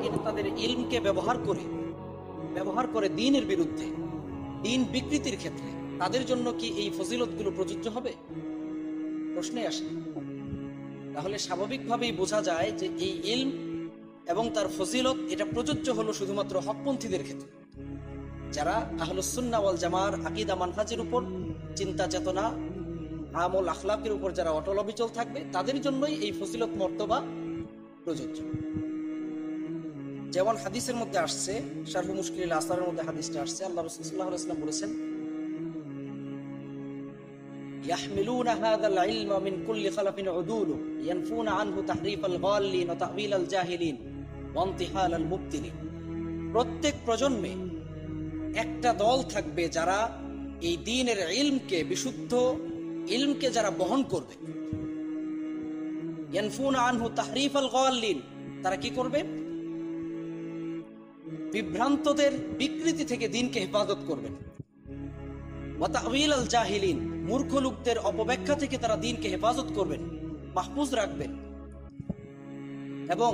কিন্তু তাদের ইলমকে ব্যবহার করে দ্বীনের বিরুদ্ধে, দ্বীন বিকৃতির ক্ষেত্রে, তাদের জন্য কি এই ফজিলতগুলো প্রযোজ্য হবে? প্রশ্নে আসে। তাহলে স্বাভাবিকভাবেই বোঝা যায় যে এই ইলম এবং তার ফজিলত এটা প্রযোজ্য হলো শুধুমাত্র হকপন্থীদের ক্ষেত্রে, যারা আহলুস সুন্নাহ ওয়াল জামার আকীদা মানহাজের উপর, চিন্তা চেতনা, আমল আখলাকের উপর যারা অটল অবিচল থাকবে, তাদের জন্যই এই ফজিলত মর্তবা প্রযোজ্য। যেমন হাদিসের মধ্যে আসছে, শারহ মুশকিল আসারের মধ্যে হাদিসটা আসছে, আল্লাহ রাসূল সাল্লাল্লাহু আলাইহি ওয়াসাল্লাম বলেছেন, ইয়াহমিলুনা হাযাল ইলমা মিন কুল্লি খালাফিন উদুলু ইয়ানফুনা আনহু তাহরিফাল গালিন ওয়া তা'ওয়িলাল জাহিলিন ওয়া ইনতিহালাল মুবতিলিন। প্রত্যেক প্রজন্মে একটা দল থাকবে যারা এই দ্বীনের ইলমকে, বিশুদ্ধ ইলমকে যারা বহন করবে। ইয়ানফুনা আনহু তাহরিফাল গালিন, তারা কি করবে? বিভ্রান্তদের বিকৃতি থেকে দ্বীনকে হেফাজত করবেন। ওয়া তা'ওয়িলাল জাহিলিন, মূর্খ লোকদের অপব্যাখ্যা থেকে তারা দ্বীনকে হেফাজত করবেন, মাহফুজ রাখবেন। এবং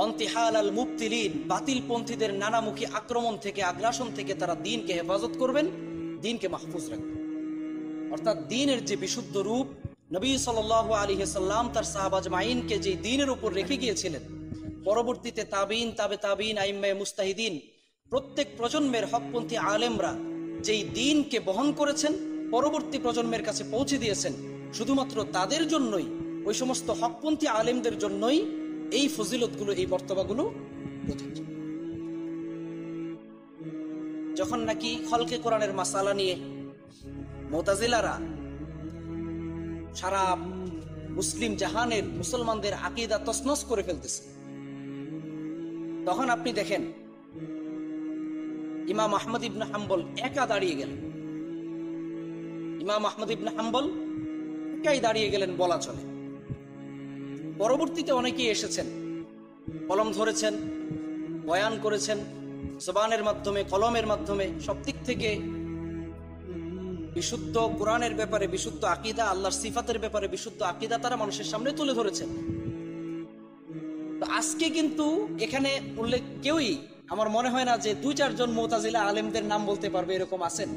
ইনতিহালাল মুবতিলিন, বাতিলপন্থীদের নানামুখী আক্রমণ থেকে, আগ্রাসন থেকে তারা দ্বীনকে হেফাজত করবেন, দ্বীনকে মাহফুজ রাখবেন। অর্থাৎ দ্বীনের যে বিশুদ্ধ রূপ নবী সাল্লাল্লাহু আলাইহি ওয়াসাল্লাম তার সাহাবা আজমাইনকে যে দ্বীনের উপর রেখে গিয়েছিলেন, পরবর্তীতে তাবিন, তাবে তাবিন, আইম্মায়ে মুস্তাহিদিন, প্রত্যেক প্রজন্মের হকপন্থী আলেমরা যেই দ্বীনকে বহন করেছেন, পরবর্তী প্রজন্মের কাছে পৌঁছে দিয়েছেন, শুধুমাত্র তাদের জন্যই, ওই সমস্ত হকপন্থী আলেমদের জন্যই এই ফজিলতগুলো, এই মর্তবাগুলো প্রযোজ্য। যখন নাকি খলকে কোরআনের মাসালা নিয়ে মুতাজিলারা সারা মুসলিম জাহানের মুসলমানদের আকীদা তছনছ করে ফেলতেছে, তখন আপনি দেখেন ইমাম আহমদ ইবনে হাম্বল একা দাঁড়িয়ে গেলেন। ইমাম আহমদ ইবনে হাম্বল একাই দাঁড়িয়ে গেলেন বলা চলে। পরবর্তীতে অনেকেই এসেছেন, কলম ধরেছেন, বয়ান করেছেন, জবানের মাধ্যমে, কলমের মাধ্যমে, সব দিক থেকে বিশুদ্ধ কোরআনের ব্যাপারে বিশুদ্ধ আকীদা, আল্লাহর সিফাতের ব্যাপারে বিশুদ্ধ আকীদা তারা মানুষের সামনে তুলে ধরেছেন। তো আজকে কিন্তু এখানে উল্লেখ কেউই, আমার মনে হয় না যে 2-4 মুতাজিলা আলেমদের নাম বলতে পারবে এরকম আছেন।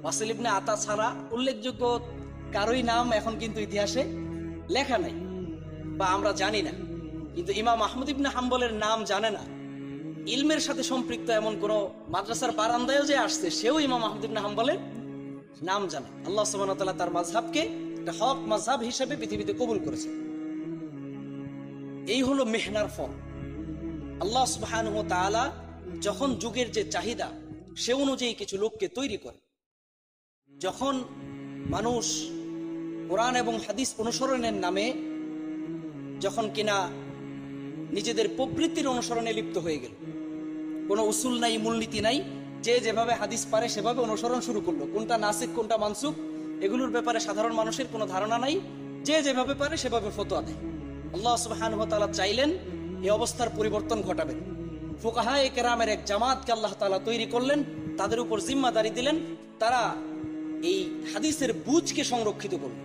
ওয়াসিল ইবনে আতা ছাড়া উল্লেখযোগ্য কারোই নাম এখন কিন্তু ইতিহাসে লেখা নাই, বা আমরা জানি না। কিন্তু ইমাম আহমদ ইবনে হাম্বলের নাম জানে না, ইলমের সাথে সম্পৃক্ত এমন কোন মাদ্রাসার বারান্দায়ও যে আসছে, সেও ইমাম আহমদ ইবনে হাম্বলের নাম জানে। আল্লাহ সুবহানাহু ওয়া তাআলা তার মাযহাবকে একটা হক মাযহাব হিসেবে পৃথিবীতে কবুল করেছে। এই হলো মেহনার ফল। আল্লাহ সুবহানাহু ওয়া তাআলা যখন যুগের যে চাহিদা, সে অনুযায়ী কিছু লোককে তৈরি করে। যখন মানুষ কোরআন এবং হাদিস অনুসরণের নামে যখন কিনা নিজেদের প্রবৃত্তির অনুসরণে লিপ্ত হয়ে গেল, কোনো উসুল নাই, মূলনীতি নাই, যে যেভাবে হাদিস পারে সেভাবে অনুসরণ শুরু করলো, কোনটা নাসিখ কোনটা মানসুখ এগুলোর ব্যাপারে সাধারণ মানুষের কোনো ধারণা নাই, যে যেভাবে পারে সেভাবে ফতোয়া দেয়। আল্লাহ সুবহানাহু ওয়া তাআলা চাইলেন এই অবস্থার পরিবর্তন ঘটাবেন। ফুকাহায়ে কেরামের এক জামাতকে আল্লাহ তাআলা তৈরি করলেন, তাদের উপর জিম্মাদারি দিলেন, তারা এই হাদিসের বুঝকে সংরক্ষিত করল।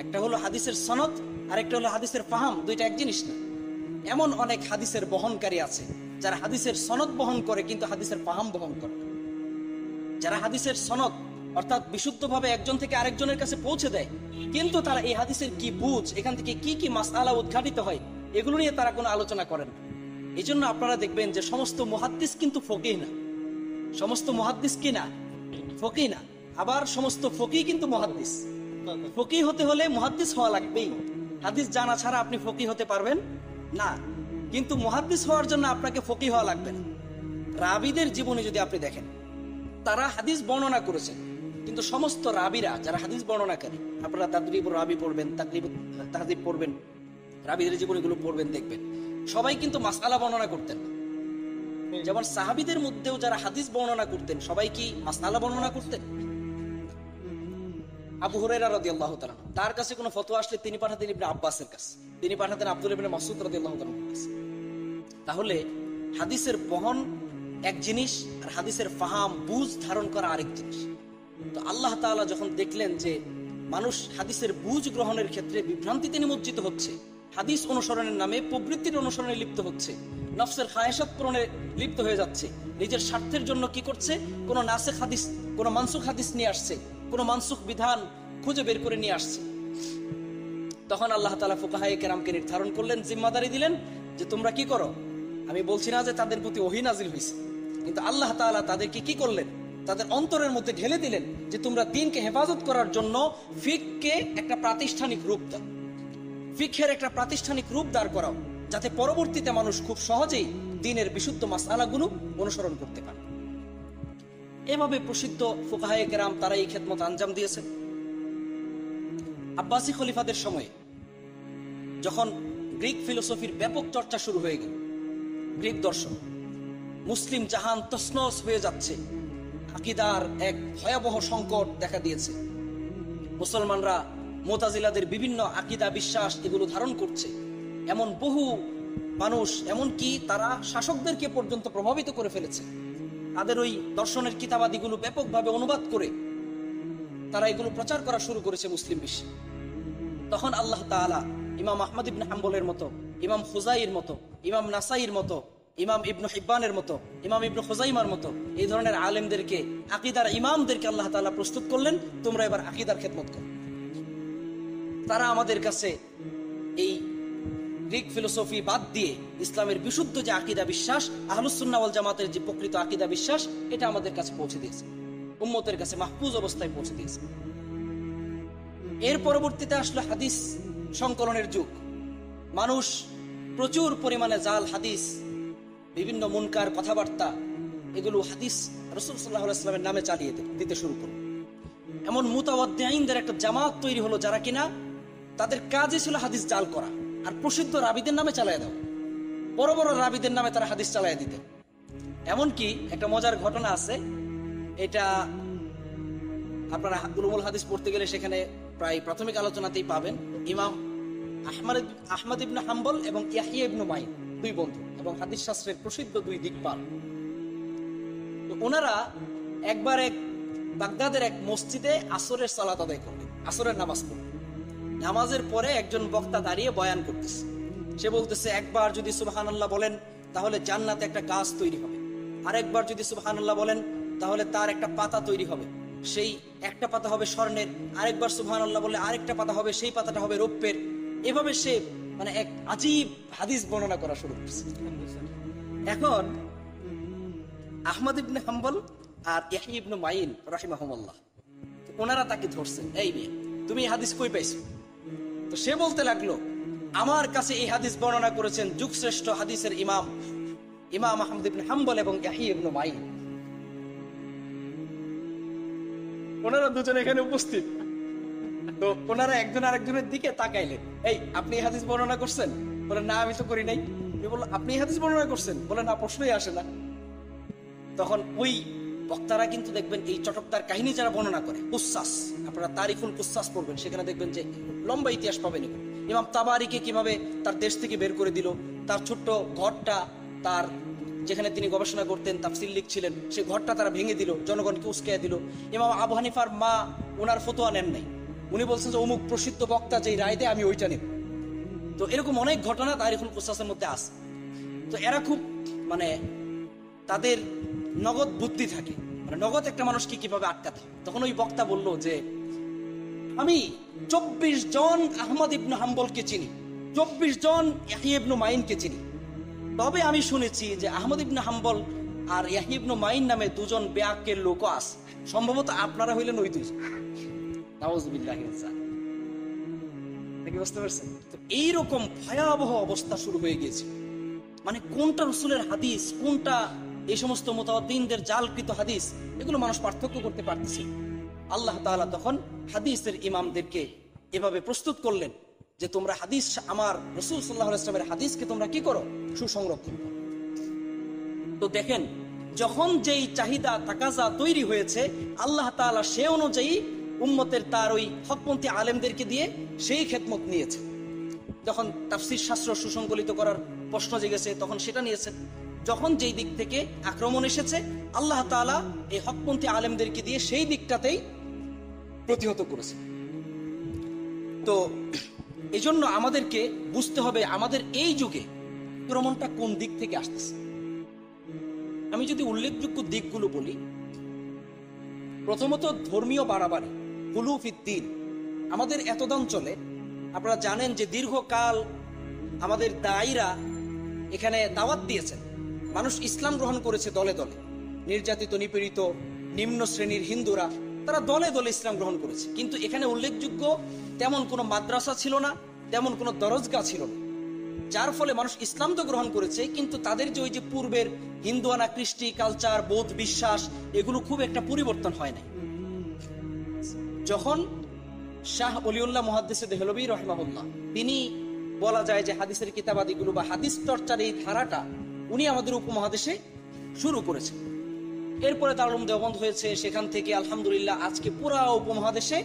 একটা হলো হাদিসের সনদ, আরেকটা হলো হাদিসের ফাহাম, দুইটা এক জিনিস না। এমন অনেক হাদিসের বহনকারী আছে যারা হাদিসের সনদ বহন করে কিন্তু হাদিসের ফাহাম বহন করে। যারা হাদিসের সনদ অর্থাৎ বিশুদ্ধভাবে একজন থেকে আরেকজনের কাছে পৌঁছে দেয়, কিন্তু তারা এই হাদিসের কি বুঝ, এখান থেকে কি কি মাসআলা উদ্ঘাটিত হয়, এগুলো নিয়ে তারা কোনো আলোচনা করেন না। এই জন্য আপনারা দেখবেন যে সমস্ত মুহাদ্দিস কিন্তু ফকিহ না, সমস্ত মুহাদ্দিস কি না, ফকিহ না। আবার সমস্ত ফকিহ কিন্তু মুহাদ্দিস। ফকিহ হতে হলে মুহাদ্দিস হওয়া লাগবেই, হাদিস জানা ছাড়া আপনি ফকিহ হতে পারবেন না। কিন্তু মুহাদ্দিস হওয়ার জন্য আপনাকে ফকিহ হওয়া লাগবে না। রাবীদের জীবনে যদি আপনি দেখেন, তারা হাদিস বর্ণনা করেছেন, কিন্তু সমস্ত রাবীরা যারা হাদিস বর্ণনাকারী, আপনারা তাদরিবুর রাবী পড়বেন, তাকরিবুত তাহযীব পড়বেন, রাবীদের জীবনীগুলো পড়বেন, দেখবেন সবাই কিন্তু মাসআলা বর্ণনা করতেন না। যেমন সাহাবীদের মধ্যেও যারা হাদিস বর্ণনা করতেন, সবাই কি মাসআলা বর্ণনা করতেন? আবু হুরায়রা রাদিয়াল্লাহু তাআলা, তার কাছে কোনো ফতোয়া আসলে তিনি পাঠাতেন ইবনে আব্বাসের কাছে, তিনি পাঠাতেন আব্দুল্লাহ ইবনে মাসউদ রাদিয়াল্লাহু তাআলার কাছে। তাহলে হাদিসের বহন এক জিনিস, আর হাদিসের ফাহাম, বুঝ ধারণ করা আরেক জিনিস। তো আল্লাহ তাআলা যখন দেখলেন যে মানুষ হাদিসের বুঝ গ্রহণের ক্ষেত্রে বিভ্রান্তিতে নিমজ্জিত হচ্ছে, হাদিস অনুসরণের নামে প্রবৃত্তির অনুসরণে লিপ্ত হচ্ছে, নফসের খায়েশাত পূরণে লিপ্ত হয়ে যাচ্ছে, নিজের স্বার্থের জন্য কি করছে, কোনো নাসিখ হাদিস, কোনো মানসুখ হাদিস নিয়ে আসছে, কোনো মানসুখ বিধান খুঁজে বের করে নিয়ে আসছে। তখন আল্লাহ তাআলা ফুকাহায়ে কেরামকে নির্ধারণ করলেন, জিম্মাদারি দিলেন যে তোমরা কি করো। আমি বলছি না যে তাদের প্রতি ওহী নাজিল হয়েছে, কিন্তু আল্লাহ তাআলা তাদেরকে কি করলেন, তাদের অন্তরের মধ্যে ঢেলে দিলেন যে তোমরা দ্বীনকে হেফাজত করার জন্য ফিকহকে একটা প্রাতিষ্ঠানিক রূপ দাও, ফিকহের একটা প্রাতিষ্ঠানিক রূপ দাঁড় করাও, যাতে পরবর্তীতে মানুষ খুব সহজেই দ্বীনের বিশুদ্ধ মাসআলাগুলো অনুসরণ করতে পারে। এভাবে প্রসিদ্ধ ফুকাহায়ে কেরাম তারা এই খেদমত আঞ্জাম দিয়েছেন। আব্বাসী খলিফাদের সময়ে যখন গ্রিক ফিলোসফির ব্যাপক চর্চা শুরু হয়ে গেল, গ্রিক দর্শন, মুসলিম জাহান তছনছ হয়ে যাচ্ছে, আকীদার এক ভয়াবহ সংকট দেখা দিয়েছে, মুসলমানরা মুতাজিলাদের বিভিন্ন আকীদা বিশ্বাস এগুলো ধারণ করছে, এমন বহু মানুষ, এমনকি তারা শাসকদেরকে পর্যন্ত প্রভাবিত করে ফেলেছে, তাদের ওই দর্শনের কিতাবাদিগুলো ব্যাপকভাবে অনুবাদ করে তারা এগুলো প্রচার করা শুরু করেছে মুসলিম বিশ্বে। তখন আল্লাহ তাআলা ইমাম আহমদ ইবনে হাম্বলের মতো, ইমাম খুজাইর মতো, ইমাম নাসাইর মতো, ইমাম ইবনে হিব্বানের মতো, ইমাম ইবনে খুজাইমার মতো এই ধরনের আলেমদেরকে, আকীদার ইমামদেরকে আল্লাহ তাআলা প্রস্তুত করলেন, তোমরা এবার আকীদার খেদমত করো। তারা আমাদের কাছে এই গ্রিক ফিলোসফি বাদ দিয়ে ইসলামের বিশুদ্ধ যে আকীদা বিশ্বাস, আহলুস সুন্নাহ ওয়াল জামাতের যে প্রকৃত আকীদা বিশ্বাস, এটা আমাদের কাছে পৌঁছে দিয়েছে, উম্মতের কাছে মাহফুজ অবস্থায় পৌঁছে দিয়েছে। এর পরবর্তীতে আসলো হাদিস সংকলনের যুগ। মানুষ প্রচুর পরিমাণে জাল হাদিস, বিভিন্ন মুনকার কথাবার্তা, এগুলো হাদিস রাসূল সাল্লাল্লাহু আলাইহি ওয়াসাল্লামের নামে চালিয়ে দিতে শুরু করলো। এমন মুতাওয়াদ্দিঈনদের একটা জামাত তৈরি হলো, যারা কিনা তাদের কাজই ছিল হাদিস জাল করা আর প্রসিদ্ধ রাবীদের নামে চালায় দাও। বড় বড় রাবীদের নামে তারা হাদিস চালায় দিতে। এমনকি একটা মজার ঘটনা আছে, এটা আপনারা উলুমুল হাদিস পড়তে গেলে সেখানে প্রায় প্রাথমিক আলোচনাতেই পাবেন। ইমাম আহমদ ইবনে হাম্বল এবং ইয়াহইয়া ইবনে মাইন দুই বন্ধু এবং হাদিস শাস্ত্রের প্রসিদ্ধ দুই দিকপাল। তো ওনারা একবার এক বাগদাদের এক মসজিদে আসরের সালাত আদায় করলেন, আসরের নামাজ পড়লেন। নামাজের পরে একজন বক্তা দাঁড়িয়ে বয়ান করতেছে, সে বলতেছে একবার যদি সুবহানাল্লাহ বলেন তাহলে জান্নাতে একটা গাছ তৈরি হবে, আরেকবার যদি সুবহানাল্লাহ বলেন তাহলে তার একটা পাতা তৈরি হবে, সেই একটা পাতা হবে স্বর্ণের, আরেকবার সুবহানাল্লাহ বললে আরেকটা পাতা হবে, সেই পাতাটা হবে রৌপ্যের। এভাবে সে মানে এক আজীব হাদিস বর্ণনা করা শুরু করছে। এখন আহমদ ইবনে হাম্বল আর ইয়াহইয়া ইবনে মাইন রাহিমাহুমুল্লাহ ওনারা তাকে ধরছেন, এই মেয়ে তুমি এই হাদিস কই পাইছো? তো সে বলতে লাগলো, আমার কাছে এই হাদিস বর্ণনা করেছেন যুগশ্রেষ্ঠ হাদিসের ইমাম আহমদ ইবনে হাম্বল এবং ইয়াহইয়া ইবনে মাইন। ওনারা দুজন এখানে উপস্থিত। তো ওনারা একজন আরেকজনের দিকে তাকাইলেন, এই আপনি এই হাদিস বর্ণনা করছেন? বলেন না, আমি তো করি নাই। বললো আপনি এই হাদিস বর্ণনা করছেন? বলেন না, প্রশ্নই আসে না। তখন ওই বক্তারা কিন্তু দেখবেন এই চটকদার কাহিনী যারা বর্ণনা করে, কুসাস, আপনারা তারিখুল কুসাস পড়বেন, সেখানে দেখবেন যে লম্বা ইতিহাস পাবেন। ইমাম তাবারিকে কিভাবে তার দেশ থেকে বের করে দিল, তার ছোট্ট ঘরটা, তার যেখানে তিনি গবেষণা করতেন, তাফসীর লিখছিলেন, সেই ঘরটা তারা ভেঙে দিল, জনগণকে উস্কে দিল। ইমাম আবু হানিফার মা ওনার ফতোয়া নেন নাই, উনি বলছেন যে অমুক প্রসিদ্ধ বক্তা যেই রায় দেয় আমি ওইটা নেব। তো এরকম অনেক ঘটনা তারিখুল কুসাসের মধ্যে আছে। তো এরা খুব মানে তাদের নগদ বুদ্ধি থাকে, মানে নগদ একটা মানুষকে কিভাবে আটকাতে। তখন ওই বক্তা বলল যে আমি 24 জন আহমদ ইবনে হাম্বলকে চিনি, 24 জন ইয়াহইয়া ইবনে মাইনকে চিনি। তবে আমি শুনেছি যে আহমদ ইবনে হাম্বল আর ইয়াহইয়া ইবনে মাইন নামে দুজন বেআক্কেল লোক আছে, সম্ভবত আপনারা হইলেন ওই দুইজন। নাউযুবিল্লাহি মিন যালিক। কি বুঝতে পারছেন? তো এইরকম ভয়াবহ অবস্থা শুরু হয়ে গিয়েছে। মানে কোনটা রাসূলের হাদিস, কোনটা এই সমস্ত মুতাওয়াদ্দিনদের জালকৃত হাদিস, এগুলো মানুষ পার্থক্য করতে পারতেছে। আল্লাহ তাআলা তখন হাদিসের ইমামদেরকে এভাবে প্রস্তুত করলেন যে তোমরা হাদিস, আমার রাসূল সাল্লাল্লাহু আলাইহি ওয়াসাল্লামের হাদিসকে তোমরা কি করো, সুসংরক্ষণ করো। তো দেখেন, যখন যেই চাহিদা তাকাজা তৈরি হয়েছে, আল্লাহ তাআলা সে অনুযায়ী উম্মতের তার ওই হকপন্থী আলেমদেরকে দিয়ে সেই খেদমত নিয়েছে। যখন তাফসীর শাস্ত্র সুসংকলিত করার প্রশ্ন জেগেছে তখন সেটা নিয়েছে। যখন যেই দিক থেকে আক্রমণ এসেছে, আল্লাহ তাআলা এই হকপন্থী আলেমদেরকে দিয়ে সেই দিকটাতেই প্রতিহত করেছে। তো এজন্য আমাদেরকে বুঝতে হবে আমাদের এই যুগে আক্রমণটা কোন দিক থেকে আসতেছে। আমি যদি উল্লেখযোগ্য দিকগুলো বলি, প্রথমত ধর্মীয় বাড়াবাড়ি, হুলুফিদ্দিন। আমাদের এতদ অঞ্চলে আপনারা জানেন যে দীর্ঘকাল আমাদের দায়ীরা এখানে দাওয়াত দিয়েছেন, মানুষ ইসলাম গ্রহণ করেছে দলে দলে। নির্যাতিত নিপীড়িত নিম্ন শ্রেণীর হিন্দুরা তারা দলে দলে ইসলাম গ্রহণ করেছে, কিন্তু এখানে উল্লেখযোগ্য তেমন কোনো মাদ্রাসা ছিল না, তেমন কোনো দরজগা ছিল না, যার ফলে মানুষ ইসলাম তো গ্রহণ করেছে, কিন্তু তাদের যে ওই যে পূর্বের হিন্দুয়ানা কৃষ্টি কালচার বোধ বিশ্বাস এগুলো খুব একটা পরিবর্তন হয় নাই। যখন শাহ অলিউল্লাহ মুহাদ্দিস দেহলভী রহমাহুল্লাহ, তিনি বলা যায় যে হাদিসের কিতাবাদিগুলো বা হাদিস চর্চার এই ধারাটা উনি আমাদের উপমহাদেশে শুরু করেছেন। এরপরে দারুল দেওবন্দ হয়েছে, সেখান থেকে আলহামদুলিল্লাহ আজকে পুরা উপমহাদেশে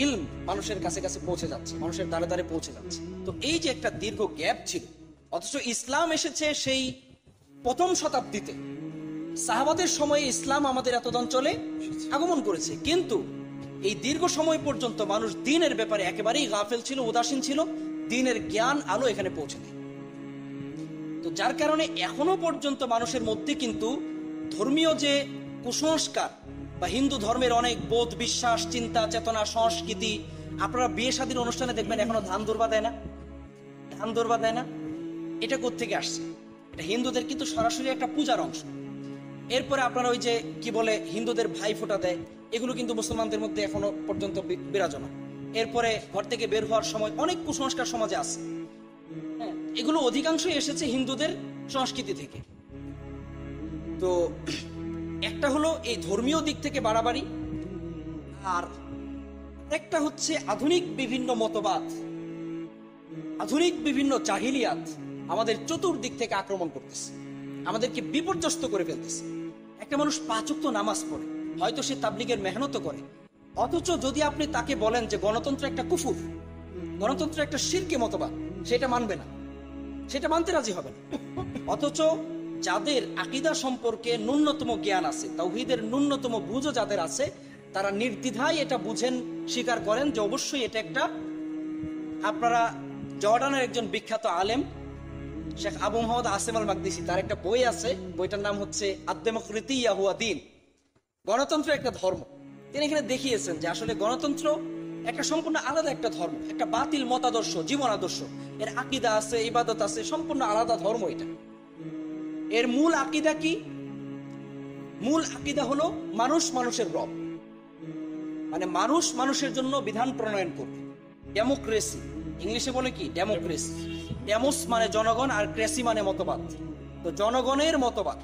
ইলম মানুষের কাছে কাছে পৌঁছে যাচ্ছে, মানুষের দ্বারে দ্বারে পৌঁছে যাচ্ছে। তো এই যে একটা দীর্ঘ গ্যাপ ছিল, অথচ ইসলাম এসেছে সেই প্রথম শতাব্দীতে, সাহাবাদের সময়ে ইসলাম আমাদের এত অঞ্চলে আগমন করেছে, কিন্তু এই দীর্ঘ সময় পর্যন্ত মানুষ দ্বীনের ব্যাপারে একেবারেই গাফেল ছিল, উদাসীন ছিল, দ্বীনের জ্ঞান আলো এখানে পৌঁছে দেয়। তো যার কারণে এখনো পর্যন্ত মানুষের মধ্যে কিন্তু ধর্মীয় যে কুসংস্কার বা হিন্দু ধর্মের অনেক বোধ বিশ্বাস চিন্তা চেতনা সংস্কৃতি, আপনারা বিয়ে শাদীর অনুষ্ঠানে দেখবেন এখনো ধান দৌড়বা দেয় না, ধান দৌড়বা দেয় না। এটা কোত্থেকে আসছে? এটা হিন্দুদের কিন্তু সরাসরি একটা পূজার অংশ। এরপরে আপনারা ওই যে কি বলে হিন্দুদের ভাই ফোঁটা দেয়, এগুলো কিন্তু মুসলমানদের মধ্যে এখনো পর্যন্ত বিরাজমান। এরপরে ঘর থেকে বের হওয়ার সময় অনেক কুসংস্কার সমাজে আছে, হ্যাঁ, এগুলো অধিকাংশই এসেছে হিন্দুদের সংস্কৃতি থেকে। তো একটা হলো এই ধর্মীয় দিক থেকে বাড়াবাড়ি, আর একটা হচ্ছে আধুনিক বিভিন্ন মতবাদ, আধুনিক বিভিন্ন জাহিলিয়াত আমাদের চতুর্দিক থেকে আক্রমণ করতেছে, আমাদেরকে বিপর্যস্ত করে ফেলতেছে। একটা মানুষ 5 ওয়াক্ত নামাজ পড়ে, হয়তো সে তাবলীগের মেহনত করে, অথচ যদি আপনি তাকে বলেন যে গণতন্ত্র একটা কুফর, গণতন্ত্র একটা শিরকি মতবাদ, সেটা মানবে না, সেটা মানতে রাজি হবে না। অথচ যাদের আকীদা সম্পর্কে ন্যূনতম জ্ঞান আছে, তাওহীদের ন্যূনতম বুঝও যাদের আছে, তারা নির্দ্বিধায় এটা বুঝেন, স্বীকার করেন যে অবশ্যই এটা একটা। আপনারা জর্ডানের একজন বিখ্যাত আলেম শেখ আবু মোহাম্মদ আসিম আল মাকদিসি, তার একটা বই আছে, বইটার নাম হচ্ছে আদ-দেমোক্রেটিয়া হুয়া দ্বীন, গণতন্ত্র একটা ধর্ম। তিনি এখানে দেখিয়েছেন যে আসলে গণতন্ত্র একটা সম্পূর্ণ আলাদা একটা ধর্ম, একটা বাতিল মতাদর্শ, জীবন আদর্শ, এর আকীদা আছে, ইবাদত আছে, সম্পূর্ণ আলাদা ধর্ম। এটা এর মূল আকীদা কি? মূল আকীদা হলো মানুষ মানুষের রব, মানে মানুষ মানুষের জন্য বিধান প্রণয়ন করবে। ডেমোক্রেসি, ইংলিশে বলে কি ডেমোক্রেসি, ডেমোস মানে জনগণ আর ক্রেসি মানে মতবাদ। তো জনগণের মতবাদ,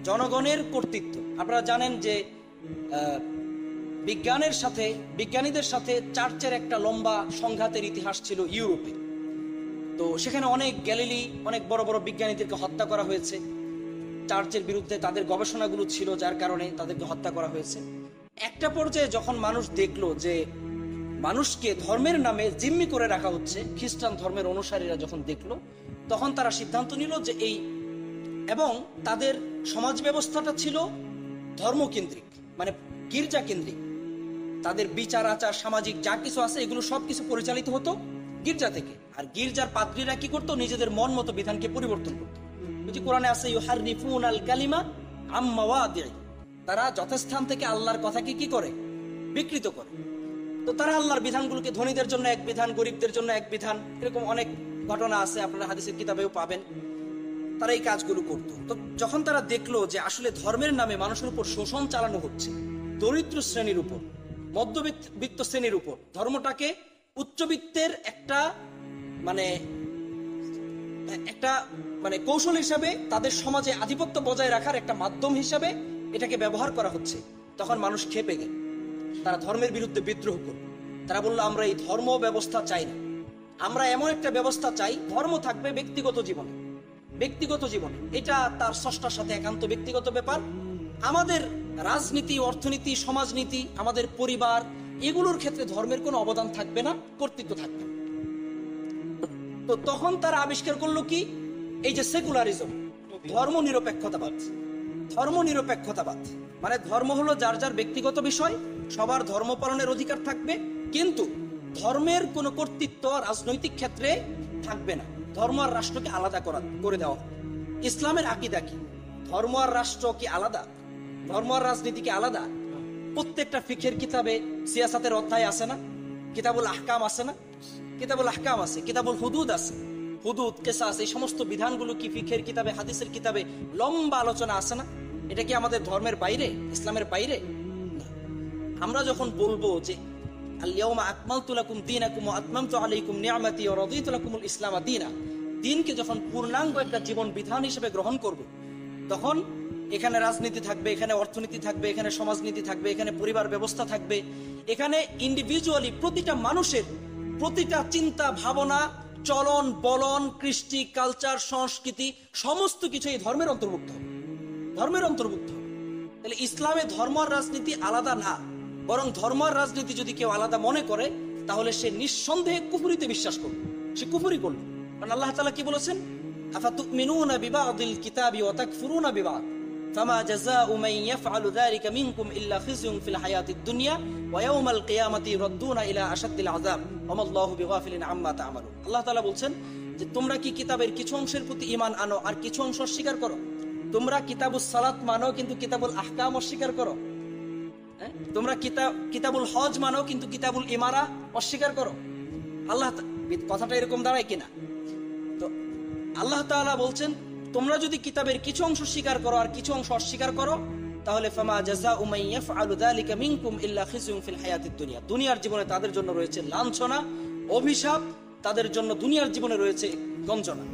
জনগণের কর্তৃত্ব। আপনারা জানেন যে বিজ্ঞানীদের সাথে চার্চের একটা লম্বা সংঘাতের ইতিহাস ছিল ইউরোপে। তো সেখানে অনেক গ্যালিলি, অনেক বড় বড় বিজ্ঞানীদেরকে হত্যা করা হয়েছে, চার্চের বিরুদ্ধে তাদের গবেষণাগুলো ছিল, যার কারণে তাদেরকে হত্যা করা হয়েছে। একটা পর্যায়ে যখন মানুষ দেখলো যে মানুষকে ধর্মের নামে জিম্মি করে রাখা হচ্ছে, খ্রিস্টান ধর্মের অনুসারীরা যখন দেখলো, তখন তারা সিদ্ধান্ত নিল যে এবং তাদের সমাজ ব্যবস্থাটা ছিল ধর্মকেন্দ্রিক, মানে গির্জা কেন্দ্রিক। তাদের বিচার আচার সামাজিক যা কিছু আছে এগুলো সবকিছু পরিচালিত হতো গির্জা থেকে। আর গির্জার পাদ্রীরা কি করতো? নিজেদের মন মতো বিধানকে পরিবর্তন করতো। যে কোরআনে আছে ইউহাররিফুন আল কালিমা আম মাওয়াদিহি, তারা যথাস্থান থেকে আল্লাহর কথাকে কি করে? বিকৃত করে। তো তারা আল্লাহর বিধানগুলোকে ধনীদের জন্য এক বিধান, গরিবদের জন্য এক বিধান, এরকম অনেক ঘটনা আছে, আপনারা হাদিসের কিতাবেও পাবেন। তারা এই কাজগুলো করতো। তো যখন তারা দেখলো যে আসলে ধর্মের নামে মানুষের উপর শোষণ চালানো হচ্ছে, দরিদ্র শ্রেণীর উপর, মধ্যবিত্ত শ্রেণীর উপর, ধর্মটাকে উচ্চবিত্তের একটা কৌশল হিসাবে, তাদের সমাজে আধিপত্য বজায় রাখার একটা মাধ্যম হিসাবে এটাকে ব্যবহার করা হচ্ছে, তখন মানুষ ক্ষেপে গেল। তারা ধর্মের বিরুদ্ধে বিদ্রোহ করল। তারা বলল, আমরা এই ধর্ম ব্যবস্থা চাই না, আমরা এমন একটা ব্যবস্থা চাই, ধর্ম থাকবে ব্যক্তিগত জীবনে, ব্যক্তিগত জীবনে, এটা তার স্রষ্টার সাথে একান্ত ব্যক্তিগত ব্যাপার। আমাদের রাজনীতি, অর্থনীতি, সমাজনীতি, আমাদের পরিবার, এগুলোর ক্ষেত্রে ধর্মের কোনো অবদান থাকবে না, কর্তৃত্ব থাকবে না। তো তখন তারা আবিষ্কার করলো কি? এই যে সেকুলারিজম, ধর্ম নিরপেক্ষতাবাদ। ধর্ম নিরপেক্ষতাবাদ মানে ধর্ম হলো যার যার ব্যক্তিগত বিষয়, সবার ধর্ম পালনের অধিকার থাকবে, কিন্তু ধর্মের কোনো কর্তৃত্ব রাজনৈতিক ক্ষেত্রে থাকবে না, ধর্ম আর রাষ্ট্রকে আলাদা করে দেওয়া। ইসলামের আকীদা কি? ধর্ম আর রাষ্ট্র কি আলাদা? ধর্ম আর রাজনীতি কি আলাদা? প্রত্যেকটা ফিকহের কিতাবে সিয়াসাতের অধ্যায় আছে না? কিতাবুল আহকাম আছে না? কিতাবুল আহকাম আছে, কিতাবুল হুদুদ আছে, হুদুদ কিসাস, এই সমস্ত বিধানগুলো কি ফিকহের কিতাবে, হাদিসের কিতাবে লম্বা আলোচনা আছে না? এটা কি আমাদের ধর্মের বাইরে, ইসলামের বাইরে? আমরা যখন বলবো যে আল-ইয়াওমা আকমালতু লাকুম দীনাকুম ওয়া আতমামতু আলাইকুম নি'মাতি ওয়া রাদিতু লাকুমুল ইসলাম দীনা, দ্বীনকে যখন পূর্ণাঙ্গ একটা জীবন বিধান হিসেবে গ্রহণ করব, তখন এখানে রাজনীতি থাকবে, এখানে অর্থনীতি থাকবে, এখানে সমাজনীতি থাকবে, এখানে পরিবার ব্যবস্থা থাকবে, এখানে ইন্ডিভিজুয়ালি প্রতিটা মানুষের প্রতিটা চিন্তা ভাবনা, চলন বলন, কৃষ্টি, কালচার, সংস্কৃতি সমস্ত কিছু এই ধর্মের অন্তর্ভুক্ত হবে, ধর্মের অন্তর্ভুক্ত হবে। তাহলে ইসলামে ধর্ম আর রাজনীতি আলাদা না, বরং ধর্ম আর রাজনীতি যদি কেউ আলাদা মনে করে তাহলে সে নিঃসন্দেহে কুফরিতে বিশ্বাস করবে, সে কুফরি করবে। কারণ আল্লাহ তাআলা কি বলেছেন? আফাতুমিনুনা বিবাদিল কিতাবি ওয়া তাকফুরুনা বিবাদ ফামা জাযাউ মান ইয়াফআলু যালিকা মিনকুম ইল্লা খিজয়ুন ফিল হায়াতিদ দুনিয়া ওয়া ইয়াওমাল কিয়ামাতি ইউরাদ্দুনা ইলা আশাদ্দিল আযাব ওয়া মাল্লাহু বিগাফিলিন আম্মা তা'মালুন। আল্লাহ তাআলা বলছেন যে তোমরা কি কিতাবের কিছু অংশের প্রতি ঈমান আনো আর কিছু অংশ অস্বীকার করো? তোমরা কিতাবুস সালাত মানো কিন্তু কিতাবুল আহকাম অস্বীকার করো। তোমরা কিতাবুল হজ মানো কিন্তু কিতাবুল ইমারা অস্বীকার করো। আল্লাহ, কথাটা এরকম দাঁড়ায় কিনা? তো আল্লাহ তাআলা বলছেন তোমরা যদি কিতাবের কিছু অংশ স্বীকার করো আর কিছু অংশ অস্বীকার করো, তাহলে ফামা জাযাউ মান ইয়াফআলু যালিকা মিনকুম ইল্লা খিজয়ুন ফিল হায়াতিদ দুনিয়া, দুনিয়ার জীবনে তাদের জন্য রয়েছে লাঞ্ছনা, অভিশাপ, তাদের জন্য দুনিয়ার জীবনে রয়েছে গঞ্জনা।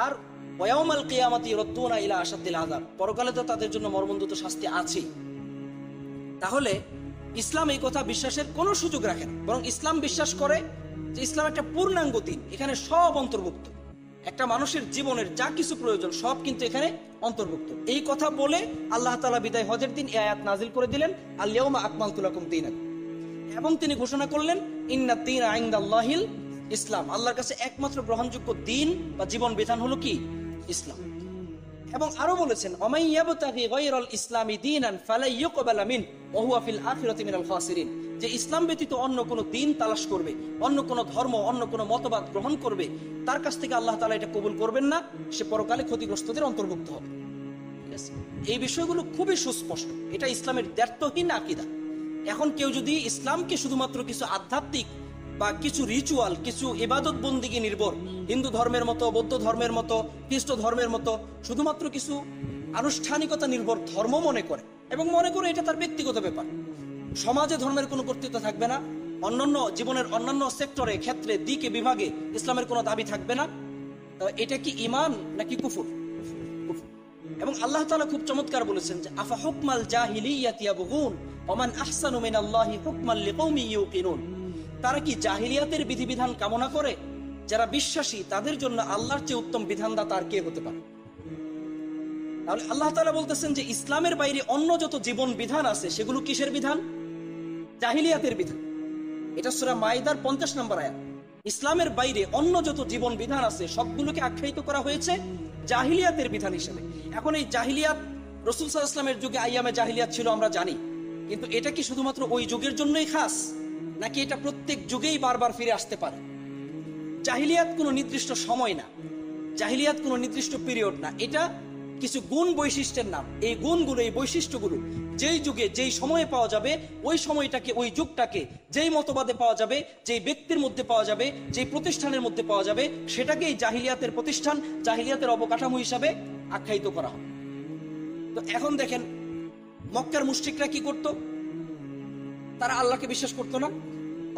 আর ওয়া ইয়াউমাল কিয়ামাতি ইউরাদ্দুনা ইলা আশাদ্দিল আযাব, পরকালে তো তাদের জন্য মর্মন্তুদ শাস্তি আছে। তাহলে ইসলাম এই কথা বিশ্বাসের কোনো সুযোগ রাখে না, বরং ইসলাম বিশ্বাস করে যে ইসলাম একটা পূর্ণাঙ্গ দ্বীন, এখানে সব অন্তর্ভুক্ত, একটা মানুষের জীবনের যা কিছু প্রয়োজন সব কিন্তু এখানে অন্তর্ভুক্ত। এই কথা বলে আল্লাহ তাআলা বিদায় হজের দিন এই আয়াত নাজিল করে দিলেন, আল-ইয়াওমা আকমালতু লাকুম দীনাকুম, এবং তিনি ঘোষণা করলেন ইন্নাদ দীনা ইনদাল্লাহিল ইসলাম, আল্লাহর কাছে একমাত্র গ্রহণযোগ্য দ্বীন বা জীবন বিধান হলো কি? ইসলাম। এবং আরো বলেছেন ওমাই ইয়াবতাগি গায়রাল ইসলামি দীনান ফালা ইউকবালা মিন ওয়া হুয়া ফিল আখিরাতি মিনাল খাসিরিন, যে ইসলাম ব্যতীত অন্য কোন দ্বীন তালাশ করবে, অন্য কোন ধর্ম, অন্য কোন মতবাদ গ্রহণ করবে, তার কাছ থেকে আল্লাহ তাআলা এটা কবুল করবেন না, সে পরকালে ক্ষতিগ্রস্তদের অন্তর্ভুক্ত হবে। এই বিষয়গুলো খুবই সুস্পষ্ট, এটা ইসলামের দ্ব্যর্থহীন আকীদা। এখন কেউ যদি ইসলামকে শুধুমাত্র কিছু আধ্যাত্মিক বা কিছু রিচুয়াল, কিছু ইবাদত বন্দিগি নির্ভর, হিন্দু ধর্মের মতো, বৌদ্ধ ধর্মের মতো, খ্রিস্ট ধর্মের মতো শুধুমাত্র কিছু আনুষ্ঠানিকতা নির্ভর ধর্ম মনে করে এবং মনে করে এটা তার ব্যক্তিগত ব্যাপার, সমাজে ধর্মের কোনো কর্তৃত্ব থাকবে না, অন্যান্য জীবনের অন্যান্য সেক্টরে, ক্ষেত্রে, দিকে, বিভাগে ইসলামের কোনো দাবি থাকবে না, এটা কি ঈমান নাকি কুফর? কুফর। এবং আল্লাহ তাআলা খুব চমৎকার বলেছেন যে আফা হুকমাল জাহিলিয়াতি ইয়াবগুন ওয়া মান আহসানু মিনাল্লাহি হুকমান লিকাওমিন ইউকিনুন, তারা কি জাহিলিয়াতের বিধিবিধান কামনা করে? যারা বিশ্বাসী তাদের জন্য আল্লাহর চেয়ে উত্তম বিধানদাতা আর কে হতে পারে? তাহলে আল্লাহ তাআলা বলতেছেন যে ইসলামের বাইরে অন্য যত জীবন বিধান আছে সেগুলো কিসের বিধান? জাহিলিয়াতের বিধান। এটা সূরা মাইদার 50 নম্বর আয়াত। ইসলামের বাইরে অন্য যত জীবন বিধান আছে সবগুলোকে আখ্যায়িত করা হয়েছে জাহিলিয়াতের বিধান হিসেবে। এখন এই জাহিলিয়াত রাসূল সাল্লাল্লাহু আলাইহি ওয়াসাল্লামের যুগে আইয়ামে জাহিলিয়াত ছিল আমরা জানি, কিন্তু এটা কি শুধুমাত্র ওই যুগের জন্যই খাস, নাকি এটা প্রত্যেক যুগেই বারবার ফিরে আসতে পারে? জাহিলিয়াত কোনো নির্দিষ্ট সময় না, জাহিলিয়াত কোনো নির্দিষ্ট পিরিয়ড না, এটা কিছু গুণ বৈশিষ্ট্যের নাম। এই গুণগুলো, এই বৈশিষ্ট্যগুলো যেই যুগে যেই সময়ে পাওয়া যাবে, ওই সময়টাকে, ওই যুগটাকে যেই মতবাদে পাওয়া যাবে, যেই ব্যক্তির মধ্যে পাওয়া যাবে, যেই প্রতিষ্ঠানের মধ্যে পাওয়া যাবে, সেটাকেই জাহিলিয়াতের প্রতিষ্ঠান, জাহিলিয়াতের অবকাঠামো হিসাবে আখ্যায়িত করা হবে। তো এখন দেখেন মক্কার মুশরিকরা কি করত? তারা আল্লাহকে বিশ্বাস করতো না?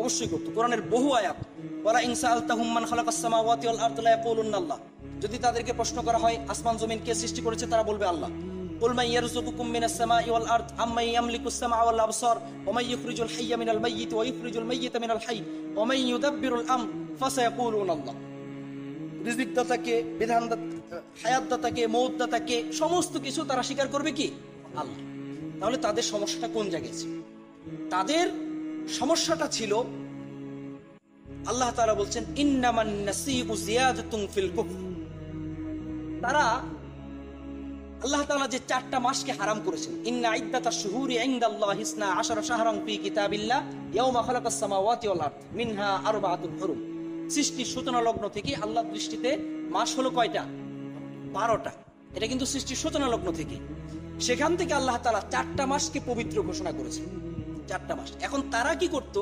অবশ্যই করতো। কোরআনের বহু আয়াত, ওয়ালা ইন সাআলতাহুম মান খালাকাস সামাওয়াতি ওয়াল আরদ লা ইয়াকুলুন্না আল্লাহ, যদি তাদেরকে প্রশ্ন করা হয় আসমান জমিন কে সৃষ্টি করেছে, তারা বলবে আল্লাহ। কুল মান ইয়ারযুকুকুম মিনাস সামাই ওয়াল আরদ আম্মান ইয়ামলিকুস সামা ওয়াল আবসার ওয়া মান ইখরিজুল হাইয়্যা মিনাল মাইয়িত ওয়া ইখরিজুল মাইয়িতা মিনাল হাইয়্য ওয়া মান ইউদাব্বিরুল আমর ফাসায়াকুলুনা আল্লাহ। রিজিক দাতাকে, বিধানদাতা, হায়াত দাতাকে, মওত দাতাকে, সমস্ত কিছু তারা স্বীকার করবে কি? আল্লাহ। তাহলে তাদের সমস্যাটা কোন জায়গায় ছিল? তাদের সমস্যাটা ছিল, আল্লাহ তাআলা বলছেন ইন্নামান নাসিউ জিয়াদাতুন ফিল কুফর, তারা আল্লাহ তাআলা যে 4টা মাসকে হারাম করেছেন, ইন্না ইদ্দাতাশ শুহুরি ইনদাল্লাহি 12 শাহরান ফি কিতাবিল্লাহ ইয়াউমা খালাকাস সামাওয়াতি ওয়াল আরদ মিনহা আরবাআতুন হুরুম। সৃষ্টির সূচনা লগ্ন থেকে আল্লাহর দৃষ্টিতে মাস হলো কয়টা? 12টা। এটা কিন্তু সৃষ্টির সূচনা লগ্ন থেকে। সেখান থেকে আল্লাহ তাআলা 4টা মাসকে পবিত্র ঘোষণা করেছে, 4টা মাস। এখন তারা কি করত?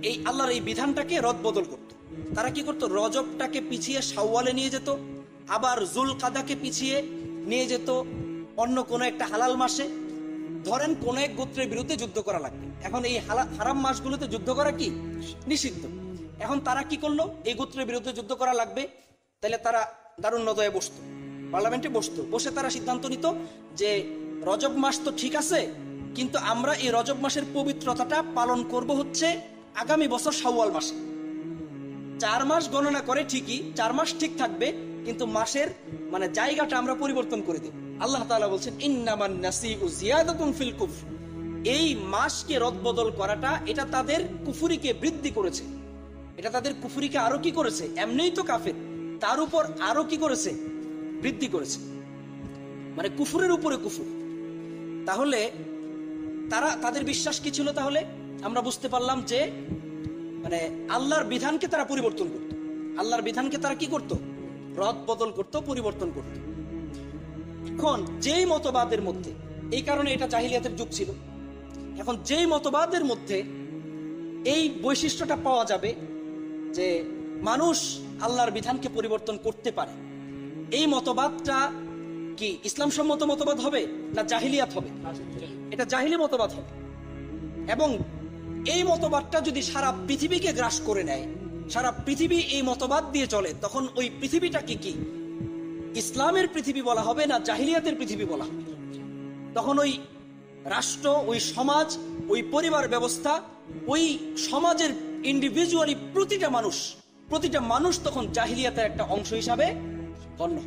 এই আল্লাহর এই বিধানটাকে রদবদল করত। তারা কি করত? রজবটাকে পিছিয়ে শাওয়ালে নিয়ে যেত, আবার যুলকাদাকে পিছিয়ে নিয়ে যেত অন্য কোন একটা হালাল মাসে। ধরেন কোন এক গোত্রের বিরুদ্ধে যুদ্ধ করা লাগবে, এখন এই হারাম মাসগুলোতে যুদ্ধ করা কি নিষিদ্ধ। এখন তারা কি করলো? এই গোত্রের বিরুদ্ধে যুদ্ধ করা লাগবে, তাহলে তারা দারুণ নদয়ে বসতো, পার্লামেন্টে বসতো, বসে তারা সিদ্ধান্ত নিত যে রজব মাস তো ঠিক আছে, কিন্তু আমরা এই রজব মাসের পবিত্রতাটা পালন করব হচ্ছে আগামী বছর শাওয়াল মাসে। 4 মাস গণনা করে ঠিকই, 4 মাস ঠিক থাকবে, কিন্তু মাসের মানে জায়গাটা আমরা পরিবর্তন করে দেব। আল্লাহ তাআলা বলছেন ইন্নামান নাসিউ জিয়াদাতুন ফিল কুফর। এই মাসকে রদবদল করাটা এটা তাদের কুফরিকে বৃদ্ধি করেছে, এটা তাদের কুফরিকে আরো কি করেছে? এমনিই তো কাফের, তার উপর আরো কি করেছে? বৃদ্ধি করেছে, মানে কুফরের উপরে কুফর। তাহলে তাদের বিশ্বাস কি ছিল? তাহলে আমরা বুঝতে পারলাম যে মানে আল্লাহর বিধানকে তারা পরিবর্তন করত, আল্লাহর বিধানকে তারা কি করত? রদ বদল করত, পরিবর্তন করত। এখন যেই মতবাদের মধ্যে, এই কারণে এটা জাহিলিয়াতের যুগ ছিল, এখন যেই মতবাদের মধ্যে এই বৈশিষ্ট্যটা পাওয়া যাবে যে মানুষ আল্লাহর বিধানকে পরিবর্তন করতে পারে, এই মতবাদটা কি ইসলাম সম্মত মতবাদ হবে না জাহিলিয়াত হবে? এটা জাহিলি মতবাদ হবে। এবং এই মতবাদটা যদি সারা পৃথিবীকে গ্রাস করে নেয়, সারা পৃথিবী এই মতবাদ দিয়ে চলে, তখন ওই পৃথিবীটাকে কি ইসলামের পৃথিবী বলা হবে না জাহিলিয়াতের পৃথিবী বলা হবে? তখন ওই রাষ্ট্র, ওই সমাজ, ওই পরিবার ব্যবস্থা, ওই সমাজের ইন্ডিভিজুয়ালি প্রতিটা মানুষ তখন জাহিলিয়াতের একটা অংশ হিসাবে গণ্য।